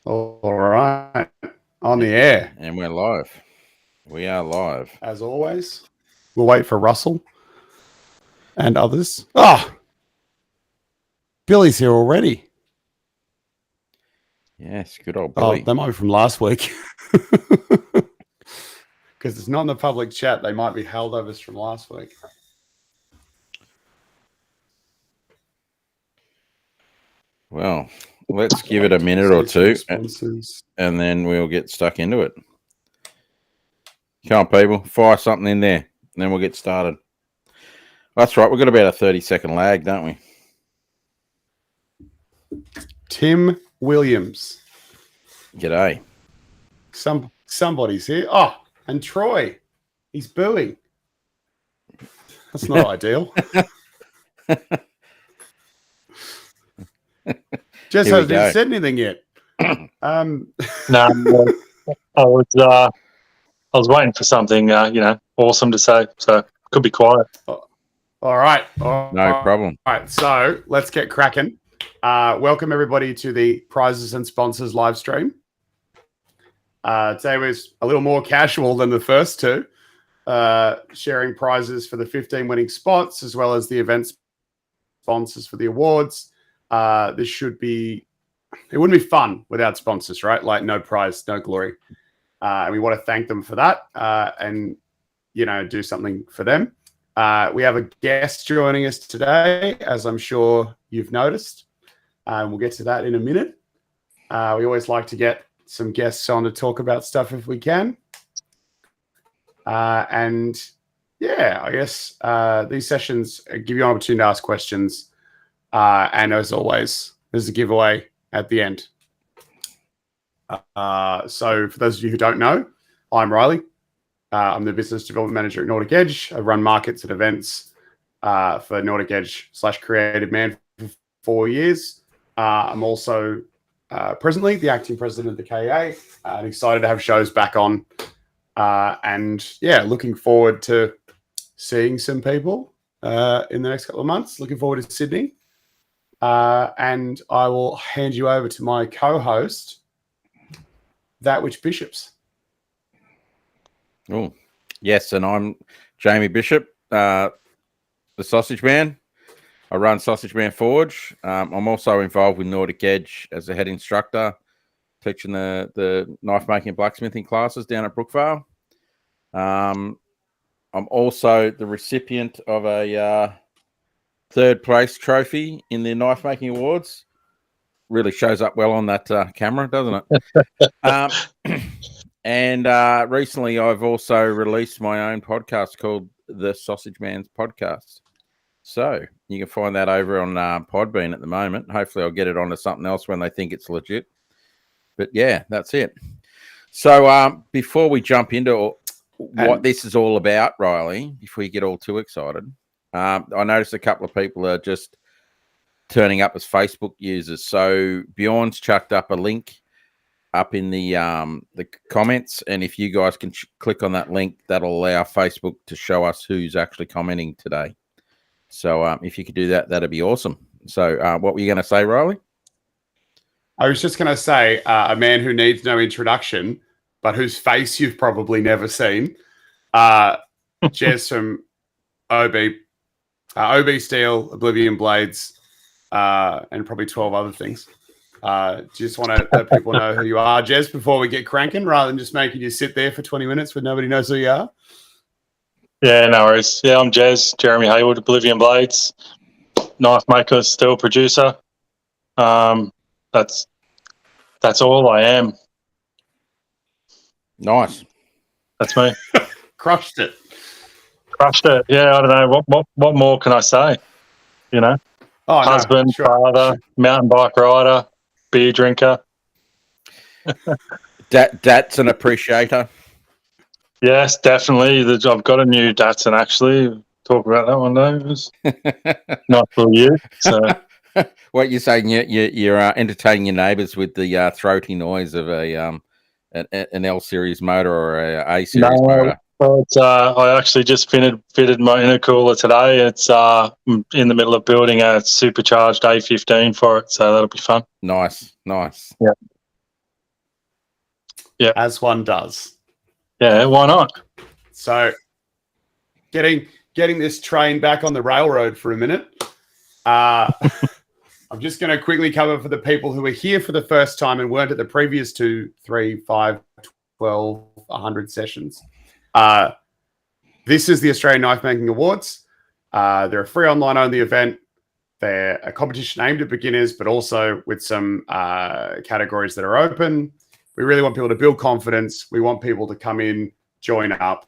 All right. On the air. And we're live. We are live. As always. We'll wait for Russell and others. Oh, Billy's here already. Yes, good old Billy. Oh, that might be from last week. Because it's not in the public chat. They might be holdovers from last week. Well, let's give it a minute or two, and then we'll get stuck into it. Come on, people. Fire something in there, and then we'll get started. That's right. We've got about a 30-second lag, don't we? Tim Williams. G'day. Somebody's here. Oh, and Troy. He's booing. That's not ideal. Jess hasn't said anything yet. No, I was waiting for something, awesome to say. So could be quiet. All right. No problem. All right. So let's get cracking. Welcome everybody to the prizes and sponsors live stream. Today was a little more casual than the first two, sharing prizes for the 15 winning spots as well as the event sponsors for the awards. This should be, it wouldn't be fun without sponsors, right? Like no prize, no glory. And we want to thank them for that and, do something for them. We have a guest joining us today, as I'm sure you've noticed. We'll get to that in a minute. We always like to get some guests on to talk about stuff if we can. I guess these sessions give you an opportunity to ask questions. And as always, there's a giveaway at the end. So for those of you who don't know, I'm Riley. I'm the Business Development Manager at Nordic Edge. I run markets and events for Nordic Edge / Creative Man for 4 years. I'm also presently the acting president of the KA and excited to have shows back on. Looking forward to seeing some people in the next couple of months. Looking forward to Sydney. And I will hand you over to my co-host, That Which Bishops. Oh, yes, and I'm Jamie Bishop, the Sausage Man. I run Sausage Man Forge. I'm also involved with Nordic Edge as a head instructor, teaching the knife making and blacksmithing classes down at Brookvale. I'm also the recipient of a third place trophy in the knife making awards. Really shows up well on that camera, doesn't it? And recently I've also released my own podcast called The Sausage Man's Podcast. So you can find that over on Podbean at the moment. Hopefully I'll get it onto something else when they think it's legit. But yeah, that's it. So before we jump into what this is all about, Riley, before you get all too excited, I noticed a couple of people are just turning up as Facebook users. So Bjorn's chucked up a link up in the comments, and if you guys can click on that link, that'll allow Facebook to show us who's actually commenting today. So if you could do that, that'd be awesome. So what were you going to say, Riley? I was just going to say a man who needs no introduction, but whose face you've probably never seen. Jez from OB Steel, Oblivion Blades, and probably 12 other things. Just want to let people know who you are, Jez, before we get cranking, rather than just making you sit there for 20 minutes when nobody knows who you are. Yeah, no worries. Yeah, I'm Jez, Jeremy Hayward, Oblivion Blades, knife maker, steel producer. That's all I am. Nice. That's me. Crushed it. Yeah, I don't know. What more can I say? Husband, father, mountain bike rider, beer drinker. That's an appreciator. Yes, definitely. I've got a new Datsun, actually. Talk about that one, though. It was not for you. So. What you're saying, you're entertaining your neighbours with the throaty noise of an L series motor or a series motor. But I actually just fitted my intercooler today. It's in the middle of building a supercharged A15 for it, so that'll be fun. Nice. Yeah. Yeah. As one does. Yeah, why not? So getting this train back on the railroad for a minute. I'm just going to quickly cover for the people who are here for the first time and weren't at the previous 2, 3, 5, 12, 100 sessions. This is the Australian Knife Making Awards. They're a free online only event. They're a competition aimed at beginners, but also with some categories that are open. We really want people to build confidence. We want people to come in, join up,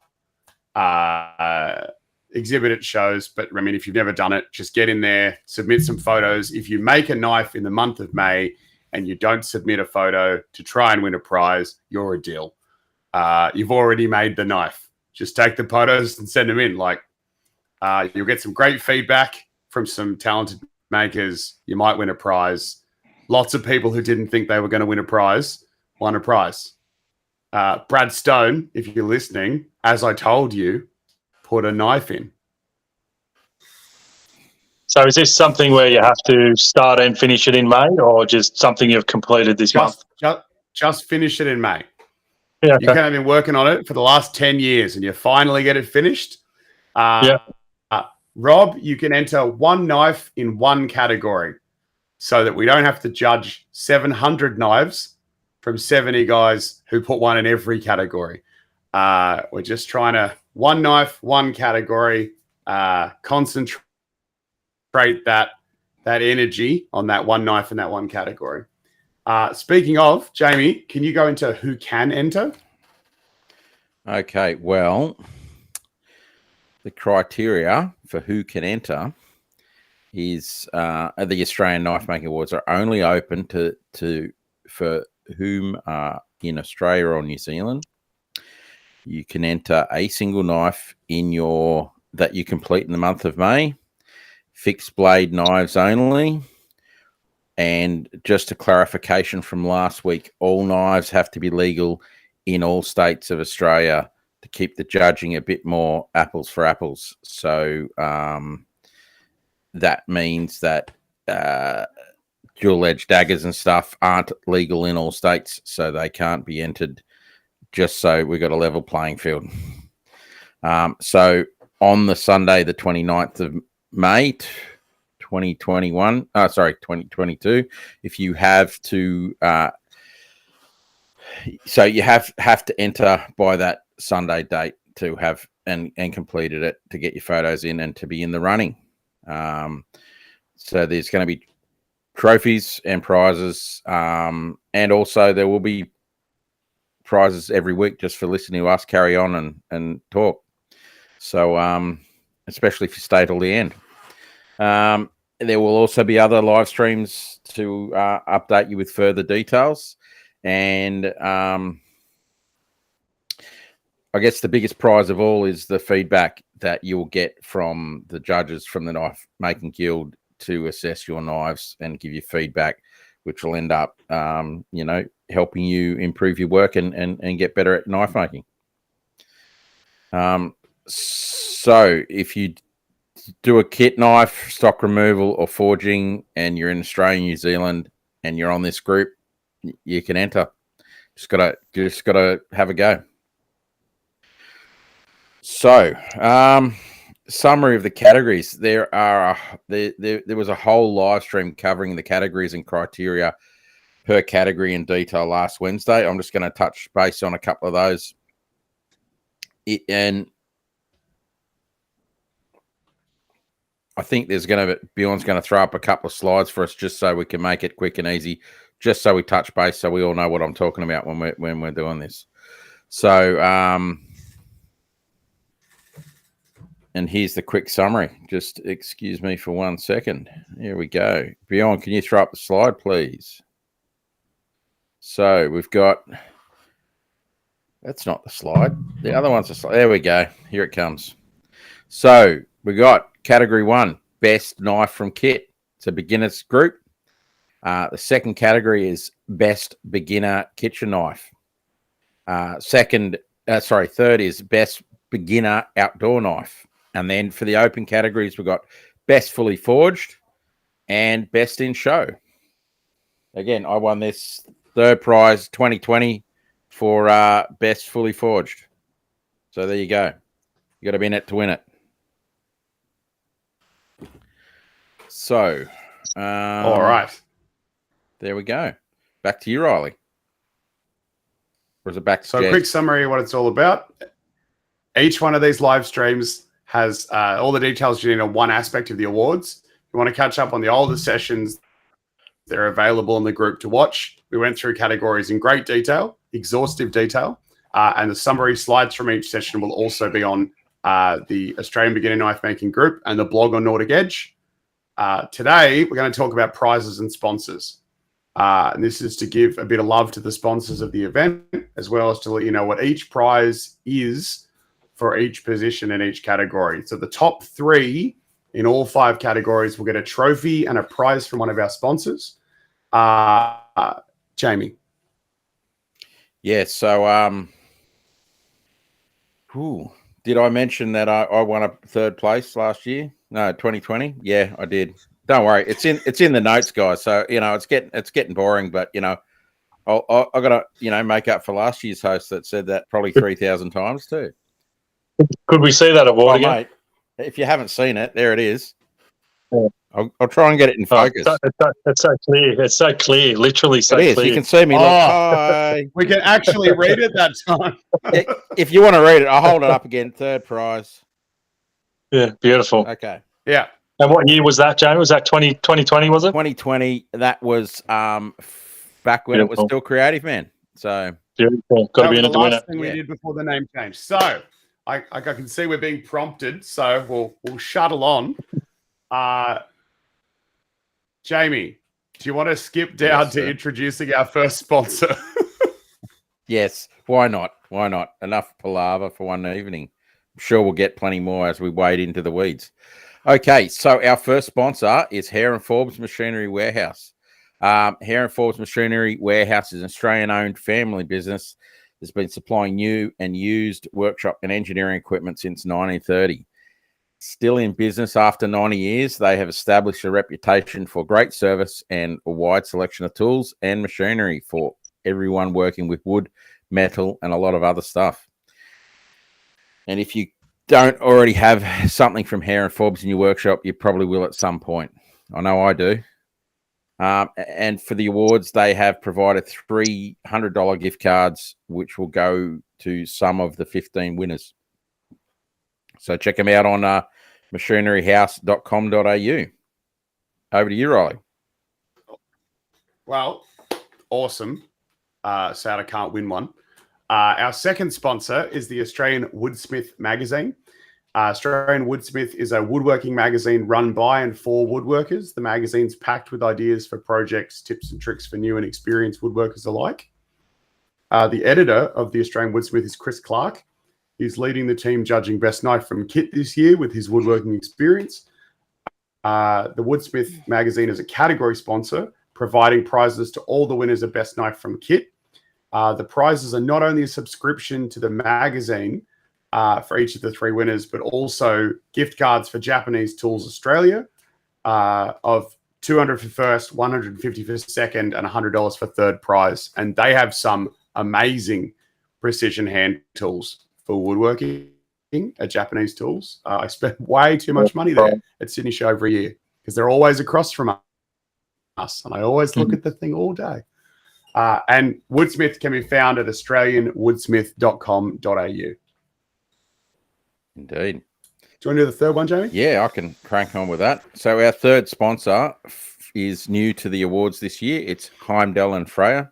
exhibit at shows. But I mean, if you've never done it, just get in there, submit some photos. If you make a knife in the month of May and you don't submit a photo to try and win a prize, you're a deal. You've already made the knife. Just take the photos and send them in. You'll get some great feedback from some talented makers. You might win a prize. Lots of people who didn't think they were going to win a prize won a prize. Brad Stone, if you're listening, as I told you, put a knife in. So is this something where you have to start and finish it in May, or just something you've completed this month? Just finish it in May. Yeah, You can have been working on it for the last 10 years and you finally get it finished. Rob, you can enter one knife in one category so that we don't have to judge 700 knives from 70 guys who put one in every category. We're just trying to one knife, one category, concentrate that energy on that one knife in that one category. Speaking of, Jamie, can you go into who can enter? Okay, well, the criteria for who can enter is the Australian Knife Making Awards are only open for whom are in Australia or New Zealand. You can enter a single knife that you complete in the month of May, fixed blade knives only. And just a clarification from last week, all knives have to be legal in all states of Australia to keep the judging a bit more apples for apples. So that means that dual-edged daggers and stuff aren't legal in all states, so they can't be entered, just so we've got a level playing field. So on the Sunday, the 29th of May, 2022, if you have to so you have to enter by that Sunday date to have and completed it to get your photos in and to be in the running. So there's going to be trophies and prizes, and also there will be prizes every week just for listening to us carry on and talk. So especially if you stay till the end. There will also be other live streams to update you with further details. And I guess the biggest prize of all is the feedback that you'll get from the judges from the Knife Making Guild to assess your knives and give you feedback, which will end up, helping you improve your work and get better at knife making. So if you do a kit knife, stock removal or forging, and you're in Australia, New Zealand, and you're on this group, you can enter. Just gotta have a go. So, summary of the categories. There was a whole live stream covering the categories and criteria per category in detail last Wednesday. I'm just going to touch base on a couple of those. And I think Bjorn's going to throw up a couple of slides for us just so we can make it quick and easy, just so we touch base so we all know what I'm talking about when we're doing this. So, and here's the quick summary. Just excuse me for 1 second. Here we go. Bjorn, can you throw up the slide, please? So we've got, that's not the slide. The other one's a slide. There we go. Here it comes. So we got category 1, best knife from kit. It's a beginner's group. The second category is best beginner kitchen knife. Third is best beginner outdoor knife. And then for the open categories, we've got best fully forged and best in show. Again, I won this third prize 2020 for best fully forged. So there you go. You got to be in it to win it. So, All right. There we go. Back to you, Riley. Or is it back to So, Jez? a quick summary of what it's all about. Each one of these live streams has all the details you need on one aspect of the awards. If you want to catch up on the older sessions, they're available in the group to watch. We went through categories in great detail, exhaustive detail, and the summary slides from each session will also be on the Australian Beginner Knife Making group and the blog on Nordic Edge. Today, we're going to talk about prizes and sponsors. And this is to give a bit of love to the sponsors of the event, as well as to let you know what each prize is for each position in each category. So the top 3 in all 5 categories will get a trophy and a prize from one of our sponsors. Jamie. Yeah, so did I mention that I won a 3rd place last year? No, 2020. Yeah, I did. Don't worry, it's in the notes, guys. So it's getting boring, but I got to make up for last year's host that said that probably 3,000 times too. Could we see that award again? Mate, if you haven't seen it, there it is. Yeah. I'll try and get it in focus. It's so clear. It's so clear. Literally so it is. clear. You can see me. Look, hi. We can actually read it that time. If you want to read it, I'll hold it up again. 3rd prize. Yeah, beautiful. Okay. Yeah. And what year was that, Jamie? Was that 2020, was it? 2020. That was back when it was still Creative Man. So beautiful. Got to be in it to win it. Last thing we did before the name change. So I can see we're being prompted. So we'll shuttle on. Jamie, do you want to skip down to introducing our first sponsor? Yes. Why not? Why not? Enough palaver for one evening. I'm sure we'll get plenty more as we wade into the weeds. Okay, so our first sponsor is Hare and Forbes Machinery Warehouse. Hare and Forbes Machinery Warehouse is an Australian-owned family business that's been supplying new and used workshop and engineering equipment since 1930. Still in business after 90 years, they have established a reputation for great service and a wide selection of tools and machinery for everyone working with wood, metal, and a lot of other stuff. And if you don't already have something from Hare and Forbes in your workshop, you probably will at some point. I know I do. And for the awards, they have provided $300 gift cards, which will go to some of the 15 winners. So check them out on machineryhouse.com.au. Over to you, Riley. Well, awesome. Sad I can't win one. Our second sponsor is the Australian Woodsmith magazine. Australian Woodsmith is a woodworking magazine run by and for woodworkers. The magazine's packed with ideas for projects, tips and tricks for new and experienced woodworkers alike. The editor of the Australian Woodsmith is Chris Clark. He's leading the team judging Best Knife from Kit this year with his woodworking experience. The Woodsmith magazine is a category sponsor, providing prizes to all the winners of Best Knife from Kit. The prizes are not only a subscription to the magazine for each of the 3 winners, but also gift cards for Japanese Tools Australia of $200 for first, $150 for second, and $100 for third prize. And they have some amazing precision hand tools for woodworking at Japanese Tools. I spend way too much money there at Sydney Show every year because they're always across from us, and I always look at the thing all day. And Woodsmith can be found at australianwoodsmith.com.au. Indeed. Do you want to do the third one, Jamie? Yeah, I can crank on with that. So our third sponsor is new to the awards this year. It's Heimdall and Freya.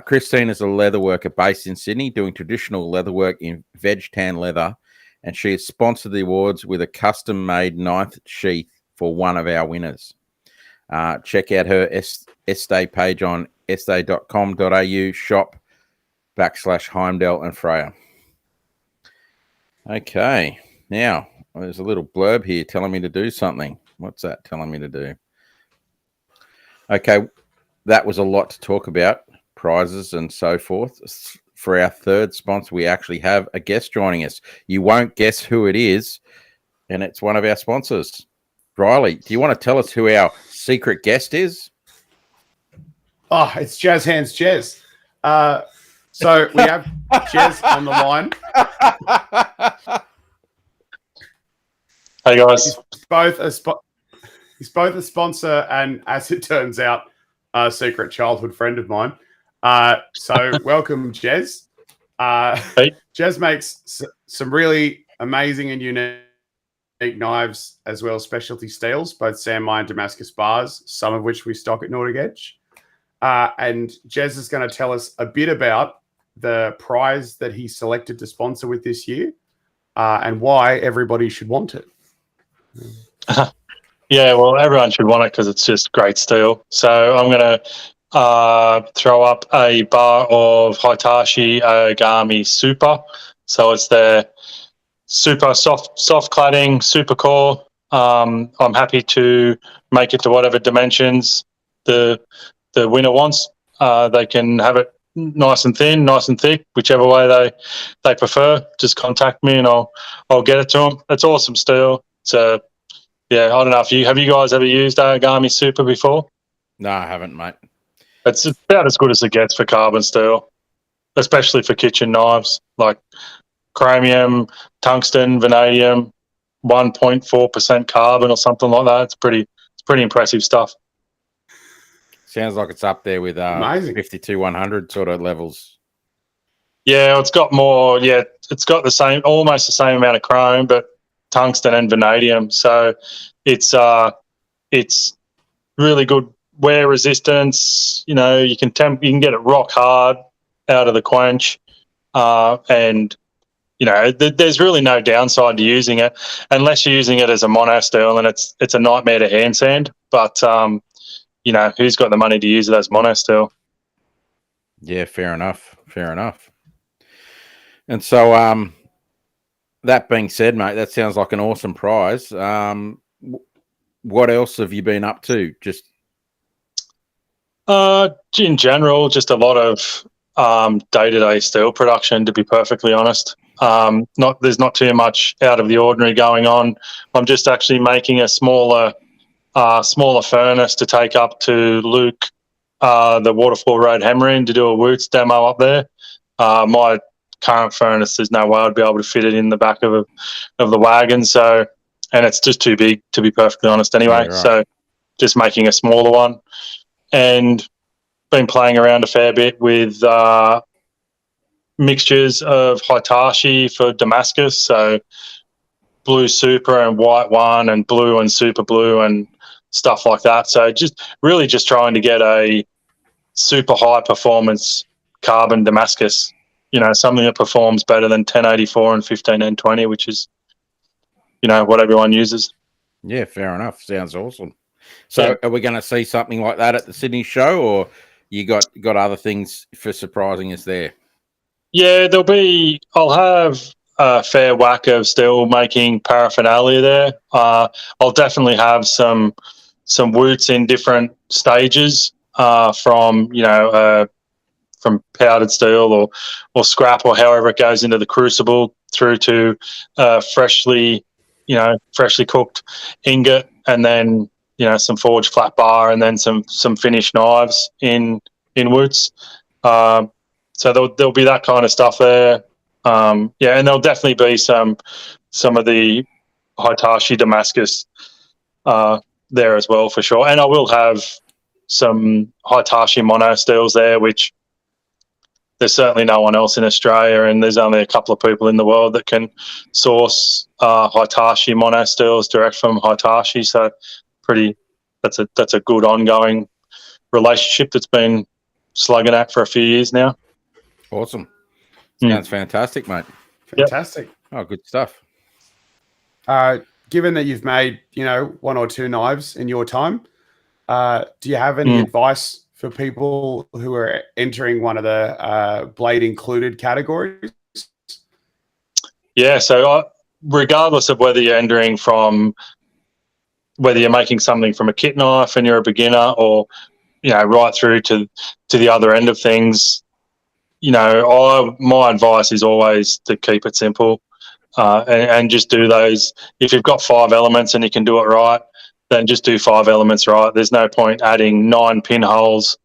Christine is a leather worker based in Sydney doing traditional leather work in veg tan leather, and she has sponsored the awards with a custom-made 9th sheath for one of our winners. Check out her Estee page on estee.com.au shop/Heimdall and Freya. Okay, now there's a little blurb here telling me to do something. What's that telling me to do? Okay, that was a lot to talk about, prizes and so forth. For our third sponsor, we actually have a guest joining us. You won't guess who it is, and it's one of our sponsors. Riley, do you want to tell us who our secret guest is? Oh, it's Jazz Hands Jez. So we have Jez on the line. Hey guys. He's both a sponsor and, as it turns out, a secret childhood friend of mine. So welcome, Jez. Hey. Jez makes some really amazing and unique knives, as well as specialty steels, both Sandmine and Damascus bars, some of which we stock at Nordic Edge. And Jez is going to tell us a bit about the prize that he selected to sponsor with this year, and why everybody should want it. Yeah, well, everyone should want it because it's just great steel. So I'm going to throw up a bar of Hitachi Agami Super. So it's their super soft cladding, super core. I'm happy to make it to whatever dimensions the winner wants. They can have it nice and thin, nice and thick, whichever way they prefer. Just contact me and I'll get it to them. It's awesome steel. So yeah, I don't know if have you guys ever used Agami Super before? No, I haven't, mate. It's about as good as it gets for carbon steel, especially for kitchen knives, like chromium, tungsten, vanadium, 1.4% carbon or something like that. It's pretty impressive stuff. Sounds like it's up there with 52-100 sort of levels. Yeah, it's got more. Yeah, it's got almost the same amount of chrome, but tungsten and vanadium. So it's really good wear resistance. You know, you can get it rock hard out of the quench, and you know, there's really no downside to using it unless you're using it as a mono steel, and it's a nightmare to hand sand. But you know, who's got the money to use it as mono steel? Yeah, fair enough. And so, that being said, mate, that sounds like an awesome prize. What else have you been up to? Just in general, just a lot of day-to-day steel production, to be perfectly honest. There's not too much out of the ordinary going on. I'm just actually making a smaller furnace to take up to Luke, the Waterfall Road Hammering, to do a Woots demo up there. My current furnace, there's no way I'd be able to fit it in the back of the wagon. So, and it's just too big, to be perfectly honest anyway. Yeah, right. So just making a smaller one, and been playing around a fair bit with mixtures of Hitachi for Damascus. So blue super and white one, and blue and super blue and stuff like that. So just trying to get a super high performance carbon Damascus, you know, something that performs better than 1084 and 15N20, which is, you know, what everyone uses. Yeah, fair enough. Sounds awesome. So Are we going to see something like that at the Sydney show, or you got other things for surprising us there? Yeah, I'll have a fair whack of steel making paraphernalia there. I'll definitely have some woots in different stages, from powdered steel or scrap, or however it goes into the crucible, through to freshly cooked ingot, and then, you know, some forged flat bar, and then some finished knives in woots. So there'll be that kind of stuff there. And there'll definitely be some of the Hitachi Damascus there as well, for sure. And I will have some Hitachi mono steels there, which there's certainly no one else in Australia, and there's only a couple of people in the world that can source Hitachi mono steels direct from Hitachi. So that's a good ongoing relationship that's been slugging at for a few years now. Awesome. Sounds fantastic, mate. Fantastic. Yep. Oh, good stuff. Given that you've made, you know, one or two knives in your time, do you have any advice for people who are entering one of the blade included categories? Yeah, so regardless of whether you're making something from a kit knife and you're a beginner, or, you know, right through to the other end of things, you know, my advice is always to keep it simple, and just do those. If you've got 5 elements and you can do it right, then just do 5 elements right. There's no point adding 9 pinholes,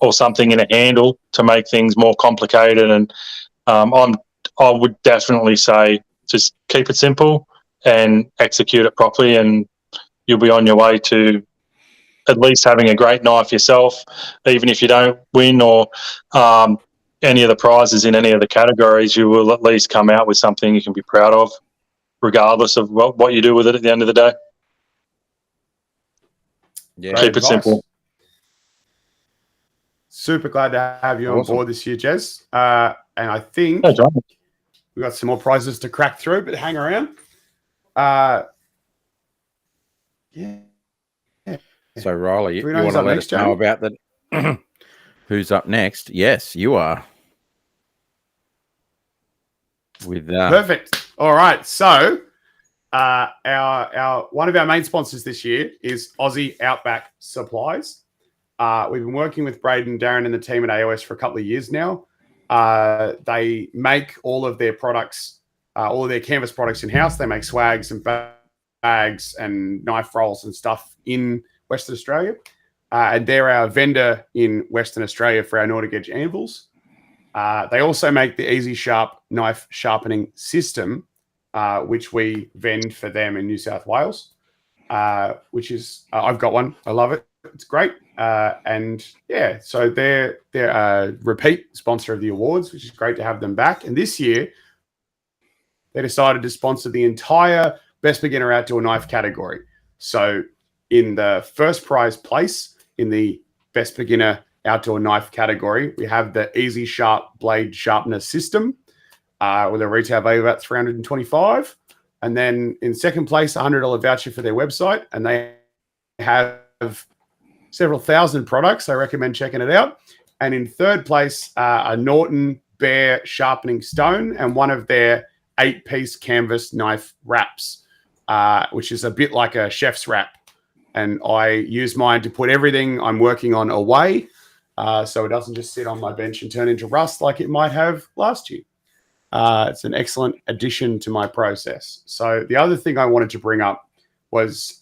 or something in a handle to make things more complicated. And I would definitely say just keep it simple and execute it properly, and you'll be on your way to at least having a great knife yourself, even if you don't win or any of the prizes in any of the categories. You will at least come out with something you can be proud of, regardless of what you do with it at the end of the day. Yeah, keep it simple. Super glad to have you on board this year, Jez. And I think No drama. we've got some more prizes to crack through, but hang around. Yeah. So, Riley, you Do we know want who's to up let next, us know Jamie? about that? Who's up next? Yes, you are. With Perfect. All right. So our one of our main sponsors this year is Aussie Outback Supplies. We've been working with Braden, Darren, and the team at AOS for a couple of years now. They make all of their products, all of their canvas products in-house. They make swags and bags and knife rolls and stuff in Western Australia. And they're our vendor in Western Australia for our Nordic Edge anvils. They also make the Easy Sharp knife sharpening system, which we vend for them in New South Wales, which is, I've got one. I love it. It's great. And yeah, so they're a repeat sponsor of the awards, which is great to have them back. And this year, they decided to sponsor the entire Best Beginner Outdoor Knife category. So in the first prize place in the Best Beginner Outdoor Knife category, we have the Easy Sharp Blade Sharpener System with a retail value of about $325. And then in second place, $100 voucher for their website. And they have several thousand products. I recommend checking it out. And in third place, a Norton Bear Sharpening Stone and one of their 8-piece canvas knife wraps, which is a bit like a chef's wrap. And I use mine to put everything I'm working on away, so it doesn't just sit on my bench and turn into rust like it might have last year. It's an excellent addition to my process. So the other thing I wanted to bring up was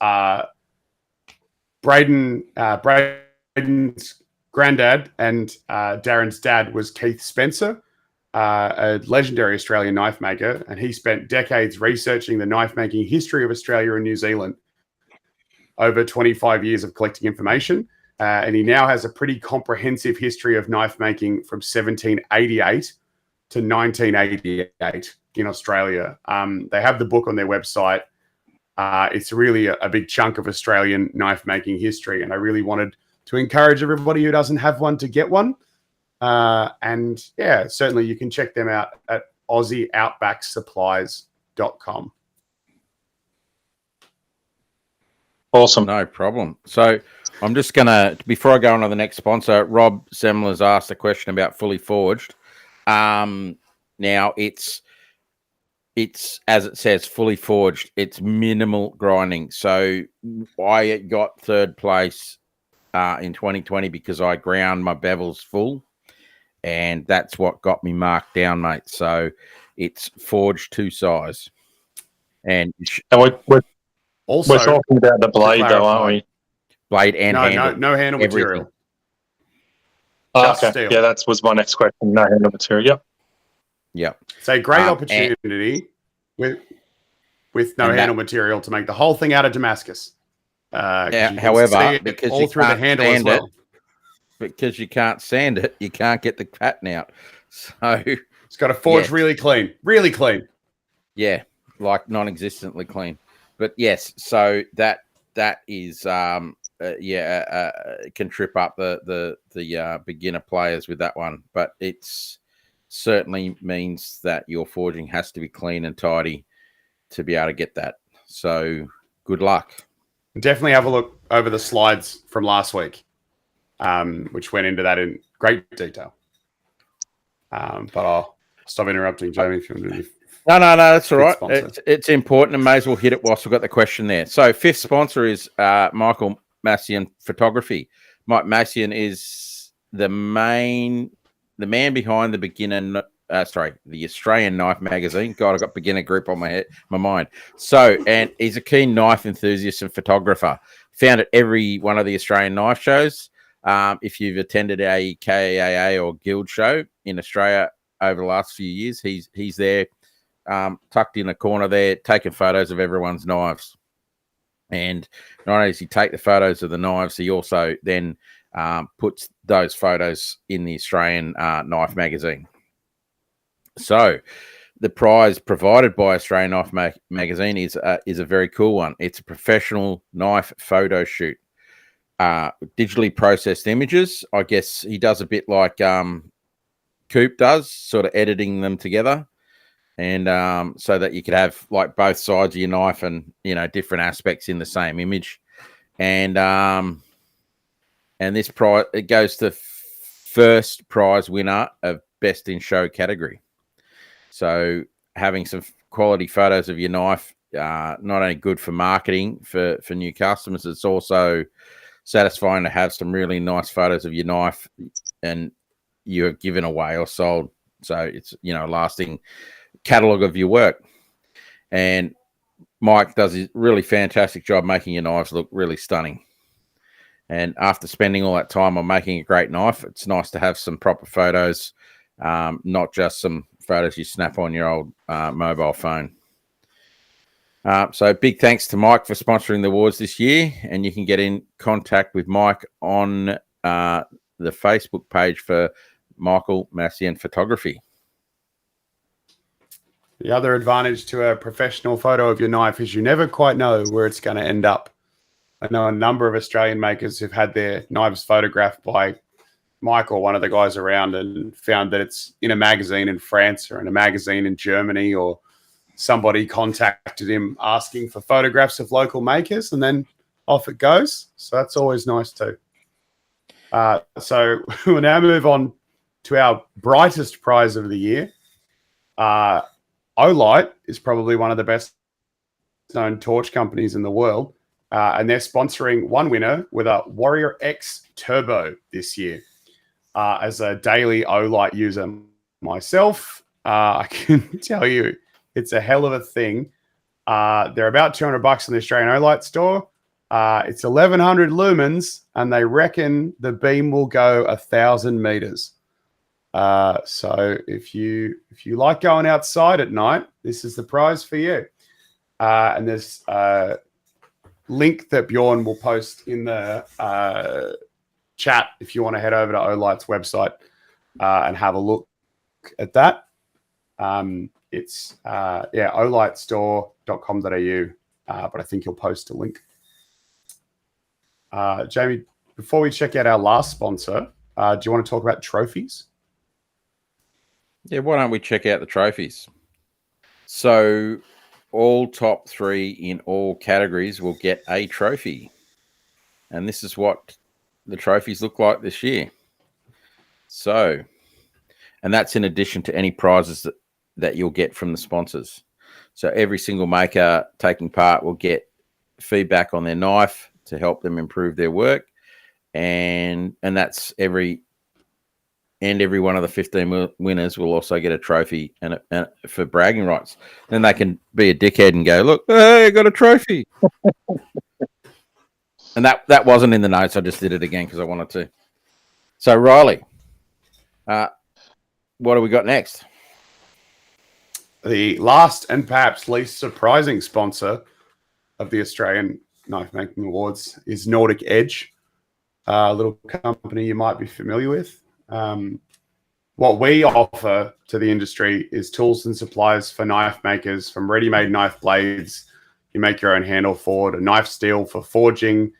Braden's granddad and Darren's dad was Keith Spencer, a legendary Australian knife maker, and he spent decades researching the knife making history of Australia and New Zealand, over 25 years of collecting information. And he now has a pretty comprehensive history of knife making from 1788 to 1988 in Australia. They have the book on their website. It's really a big chunk of Australian knife making history. And I really wanted to encourage everybody who doesn't have one to get one. And yeah, certainly you can check them out at AussieOutbackSupplies.com. Awesome. No problem. So I'm just going to, before I go on to the next sponsor, Rob Semler's asked a question about Fully Forged. Now it's as it says, Fully Forged. It's minimal grinding. So I got third place in 2020 because I ground my bevels full, and that's what got me marked down, mate. So it's forged to size. And we're Also, we're talking about the blade, though, aren't we? Blade and handle. No handle Everything. material. Oh, Just okay. steel. Yeah, that was my next question. No handle material. Yep. Yep. It's a great opportunity with no handle material to make the whole thing out of Damascus. However, because all you through the can't handle as sand well. it, because you can't sand it, you can't get the pattern out. So It's got to forge really clean. Yeah, like non-existently clean. But yes, so that is can trip up the beginner players with that one. But it's certainly means that your forging has to be clean and tidy to be able to get that. So good luck. Definitely have a look over the slides from last week, which went into that in great detail. But I'll stop interrupting, Jamie, if you want to do. No, that's all right. It's important, and may as well hit it whilst we've got the question there. So fifth sponsor is Michael Massie Photography. Mike Massian is the man behind the the Australian Knife Magazine. God, I've got beginner group on my mind. So, and he's a keen knife enthusiast and photographer. Found at every one of the Australian knife shows. If you've attended a KAA or guild show in Australia over the last few years, he's there, tucked in a corner there, taking photos of everyone's knives. And not only does he take the photos of the knives, he also then puts those photos in the Australian Knife magazine. So the prize provided by Australian Knife magazine is a very cool one. It's a professional knife photo shoot. Digitally processed images. I guess he does a bit like Coop does, sort of editing them together. And so that you could have like both sides of your knife and, you know, different aspects in the same image. And this prize, it goes to first prize winner of best in show category. So having some quality photos of your knife, not only good for marketing for new customers, it's also satisfying to have some really nice photos of your knife and you're given away or sold. So it's, you know, lasting catalog of your work. And Mike does a really fantastic job making your knives look really stunning. And after spending all that time on making a great knife, it's nice to have some proper photos, not just some photos you snap on your old mobile phone. So big thanks to Mike for sponsoring the awards this year. And you can get in contact with Mike on the Facebook page for Michael, Massie and Photography. The other advantage to a professional photo of your knife is you never quite know where it's going to end up. I know a number of Australian makers who've had their knives photographed by Mike or one of the guys around and found that it's in a magazine in France or in a magazine in Germany, or somebody contacted him asking for photographs of local makers, and then off it goes. So that's always nice too. So we'll now move on to our brightest prize of the year. Olight is probably one of the best known torch companies in the world. And they're sponsoring one winner with a Warrior X Turbo this year. As a daily Olight user myself, I can tell you it's a hell of a thing. They're about $200 in the Australian Olight store. It's 1,100 lumens, and they reckon the beam will go 1,000 meters. So if you like going outside at night, this is the prize for you. And there's a link that Bjorn will post in the chat if you want to head over to Olight's website and have a look at that. It's olightstore.com.au, but I think you'll post a link. Jamie, before we check out our last sponsor, do you want to talk about trophies? Yeah, why don't we check out the trophies? So all top 3 in all categories will get a trophy. And this is what the trophies look like this year. So, and that's in addition to any prizes that you'll get from the sponsors. So every single maker taking part will get feedback on their knife to help them improve their work. And that's every one of the 15 winners will also get a trophy and for bragging rights. Then they can be a dickhead and go, look, hey, I got a trophy. And that wasn't in the notes. I just did it again because I wanted to. So, Riley, what do we got next? The last and perhaps least surprising sponsor of the Australian Knife Making Awards is Nordic Edge, a little company you might be familiar with. What we offer to the industry is tools and supplies for knife makers, from ready-made knife blades. You make your own handle forward, a knife steel for forging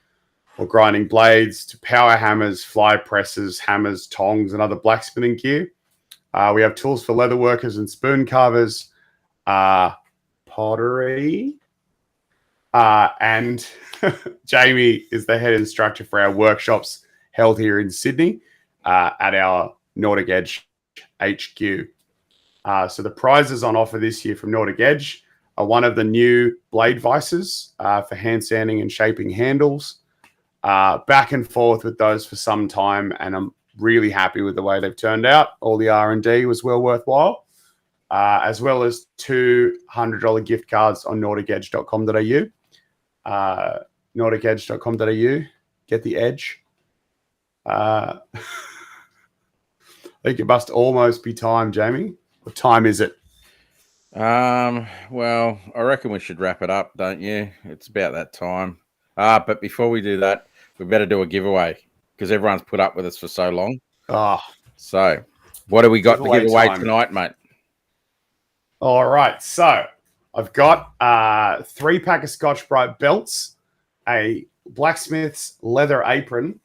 or grinding blades, to power hammers, fly presses, hammers, tongs, and other blacksmithing gear. We have tools for leather workers and spoon carvers, pottery, and Jamie is the head instructor for our workshops held here in Sydney at our Nordic Edge HQ. So the prizes on offer this year from Nordic Edge are one of the new blade vices for hand sanding and shaping handles. Back and forth with those for some time, and I'm really happy with the way they've turned out. All the R&D was well worthwhile, as well as $200 gift cards on nordicedge.com.au. Nordicedge.com.au. Get the edge. I think it must almost be time, Jamie. What time is it? Well, I reckon we should wrap it up, don't you? It's about that time. But before we do that, we better do a giveaway because everyone's put up with us for so long. Oh, So, what do we got to Giveaway give away time. tonight, mate? all right. So I've got 3-pack of Scotch-Brite belts, a blacksmith's leather apron,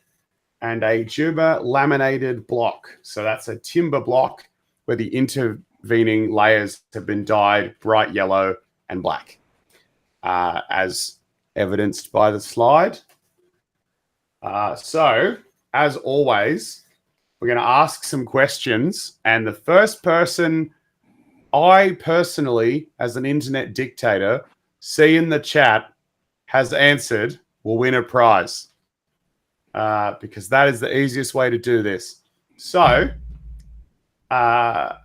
and a Juba laminated block. So that's a timber block where the intervening layers have been dyed bright yellow and black, as evidenced by the slide. So, as always, we're going to ask some questions. And the first person I personally, as an internet dictator, see in the chat has answered will win a prize. Because that is the easiest way to do this. So, the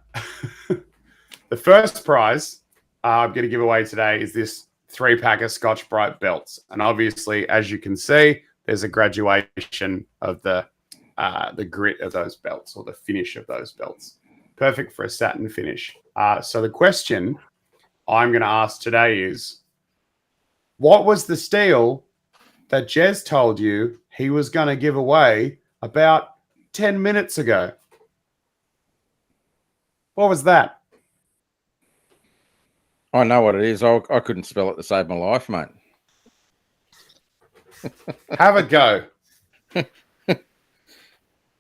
first prize I'm going to give away today is this 3-pack of Scotch-Brite belts. And obviously, as you can see, there's a graduation of the grit of those belts or the finish of those belts. Perfect for a satin finish. So the question I'm going to ask today is, what was the steel that Jez told you he was going to give away about 10 minutes ago? What was that? I know what it is. I couldn't spell it to save my life, mate. Have a go.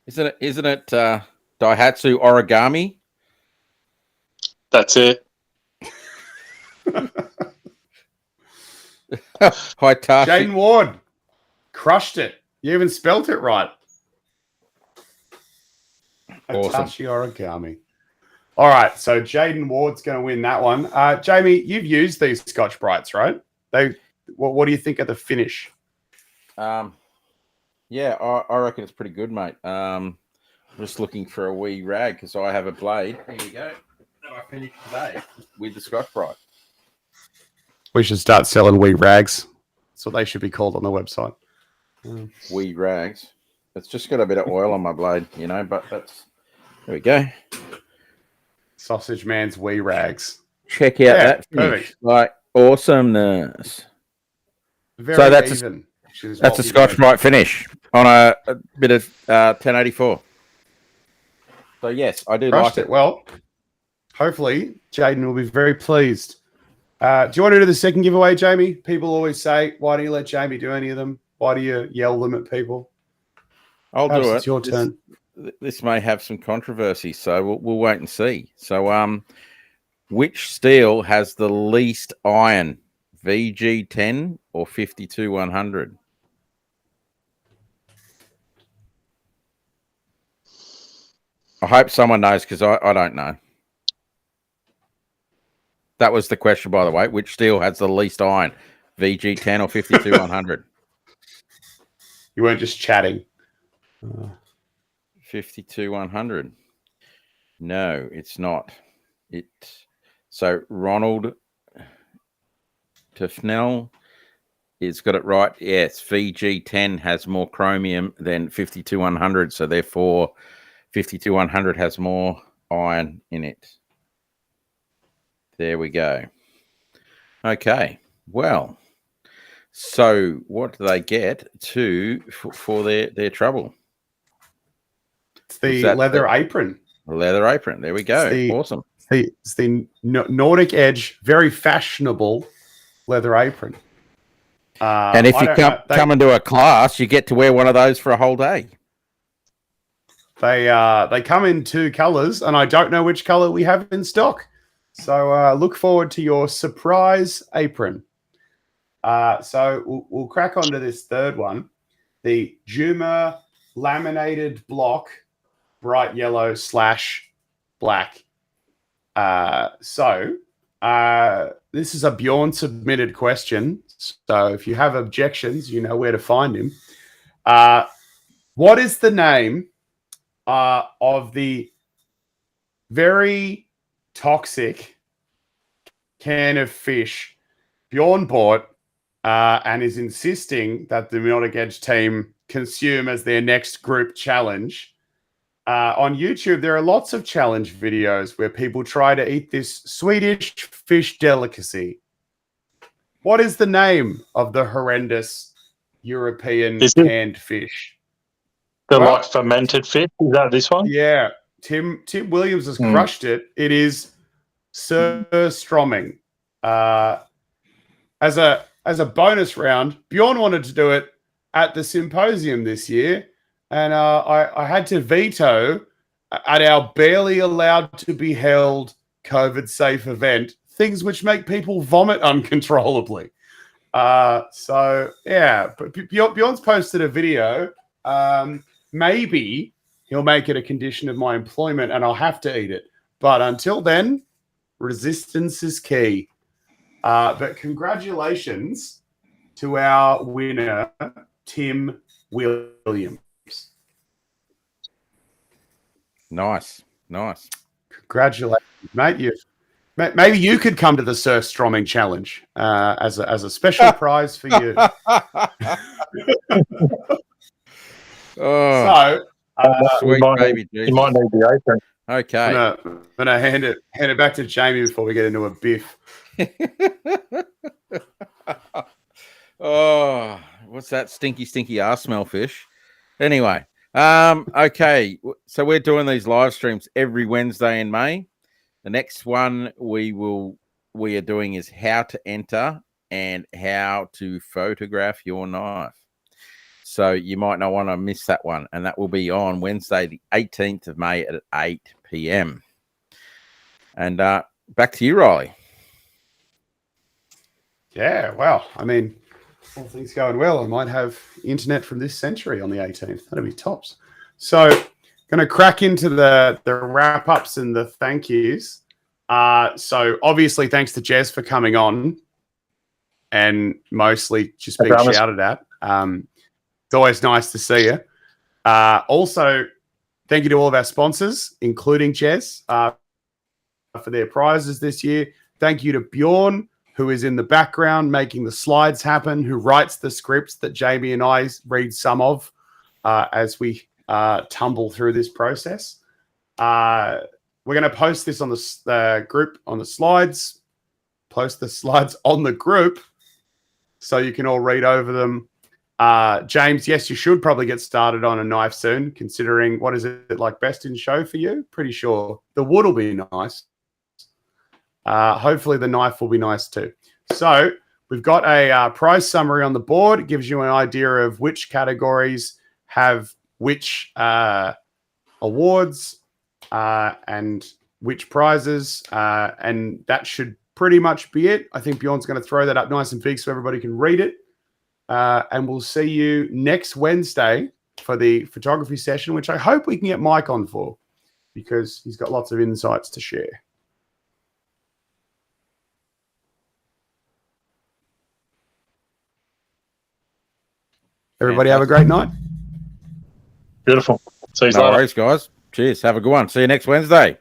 Isn't it Daihatsu origami? That's it. Hitachi. Jaden Ward crushed it. You even spelt it right. Awesome. Hitachi origami. All right, so Jaden Ward's going to win that one. Jamie, you've used these Scotch-Brites, right? What do you think of the finish? Yeah, I reckon it's pretty good, mate. I'm just looking for a wee rag because I have a blade. Here you go. That I finished today with the Scotch-Brite. We should start selling wee rags. That's what they should be called on the website. Wee rags. It's just got a bit of oil on my blade, but that's... There we go. Sausage Man's wee rags. Check out that finish. Perfect. Like, awesomeness. Very So that's even. That's a Scotch-Brite finish on a bit of 1084. So, yes, I do Crushed like it. Well, hopefully, Jaden will be very pleased. Do you want to do the second giveaway, Jamie? People always say, why do you let Jamie do any of them? Why do you yell them at people? I'll Perhaps do it. It's your turn. This may have some controversy, so we'll wait and see. So, which steel has the least iron? VG10 or 52-100? I hope someone knows because I don't know. That was the question, by the way. Which steel has the least iron? VG10 or 52-100? You weren't just chatting. 52-100. No, it's not. So Ronald Tufnell has got it right. Yes, VG10 has more chromium than 52-100, so therefore 52-100 has more iron in it. There we go. Okay, well, so what do they get for their trouble? It's the leather apron. Leather apron. There we go. Awesome. It's the Nordic Edge, very fashionable leather apron. And if you come into a class, you get to wear one of those for a whole day. They come in 2 colors, and I don't know which color we have in stock. So look forward to your surprise apron. So we'll crack on to this third one. The Juma laminated block, bright yellow / black. This is a Bjorn submitted question. So if you have objections, you know where to find him. What is the name of the very toxic can of fish Bjorn bought and is insisting that the Nordic Edge team consume as their next group challenge. On YouTube, there are lots of challenge videos where people try to eat this Swedish fish delicacy. What is the name of the horrendous European canned fish? Like fermented fish? Is that this one? Yeah. Tim Williams has crushed it. It is surströmming. As a bonus round, Bjorn wanted to do it at the symposium this year, and I had to veto at our barely allowed to be held COVID-safe event things which make people vomit uncontrollably. So yeah, but Bjorn's posted a video. Maybe he'll make it a condition of my employment, and I'll have to eat it. But until then, resistance is key. But congratulations to our winner, Tim Williams. Nice. Congratulations, mate. Maybe you could come to the surströmming challenge as a special prize for you. Oh, so, sweet baby Jesus. You might need the apron. Okay. I'm gonna hand it back to Jamie before we get into a biff. Oh, what's that stinky ass smell, fish? Anyway, okay. So we're doing these live streams every Wednesday in May. The next one we are doing is how to enter and how to photograph your knife. So you might not want to miss that one, and that will be on Wednesday, the 18th of May at 8 p.m. And back to you, Riley. Yeah, well, I mean, all things going well, I might have internet from this century on the 18th. That'd be tops. So, going to crack into the wrap-ups and the thank yous. So, obviously, thanks to Jez for coming on and mostly just being shouted at. It's always nice to see you. Also, thank you to all of our sponsors, including Jez, for their prizes this year. Thank you to Bjorn, who is in the background making the slides happen, who writes the scripts that Jamie and I read some of as we tumble through this process. We're going to post this on the group on the slides, post the slides on the group so you can all read over them. James, yes, you should probably get started on a knife soon, considering what is it like best in show for you? Pretty sure the wood will be nice. Hopefully the knife will be nice too. So we've got a prize summary on the board. It gives you an idea of which categories have which awards and which prizes. And that should pretty much be it. I think Bjorn's going to throw that up nice and big so everybody can read it. And we'll see you next Wednesday for the photography session, which I hope we can get Mike on for because he's got lots of insights to share. Everybody have a great night. Beautiful. See you No later. worries, guys. Cheers. Have a good one. See you next Wednesday.